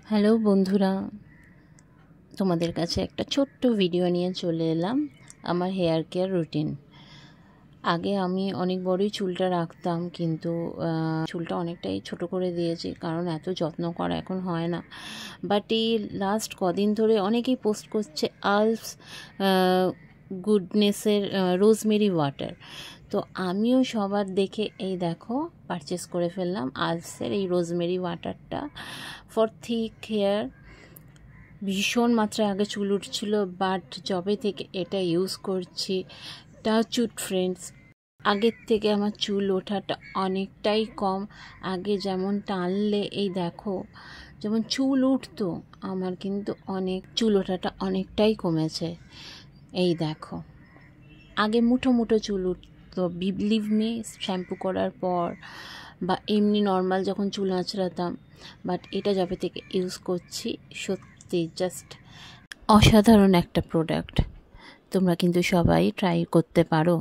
Hello বন্ধুরা, তোমাদের কাছে একটা ছোট্ট ভিডিও নিয়ে চলে এলাম আমার হেয়ার কেয়ার রুটিন। আগে আমি অনেক বড়ই চুলটা রাখতাম, কিন্তু চুলটা অনেকটাই ছোট করে দিয়েছি, কারণ এত যত্ন করা এখন হয় না। বাট এই লাস্ট কদিন ধরে অনেকেই পোস্ট করছে আলস গুডনেসের রোজমেরি ওয়াটার। তো আমিও সবার দেখে এই দেখো পারচেস করে ফেললাম আলসের এই রোজমেরি ওয়াটারটা ফর থিক হেয়ার। ভীষণ মাত্রায় আগে চুল উঠছিল, বাট যবে থেকে এটা ইউজ করছি, টাচ উড ফ্রেন্ডস, আগের থেকে আমার চুল ওঠাটা অনেকটাই কম। আগে যেমন টানলে এই দেখো যেমন চুল উঠতো, আমার কিন্তু অনেক চুল ওঠাটা অনেকটাই কমেছে। এই দেখো আগে মুঠো মুঠো চুল উঠতো, বিলিভ মি, শ্যাম্পু করার পর বা এমনি নর্মাল যখন চুল আঁচড়াতাম। বাট এটা যবে থেকে ইউজ করছি, সত্যি জাস্ট অসাধারণ একটা প্রোডাক্ট। তোমরা কিন্তু সবাই ট্রাই করতে পারো।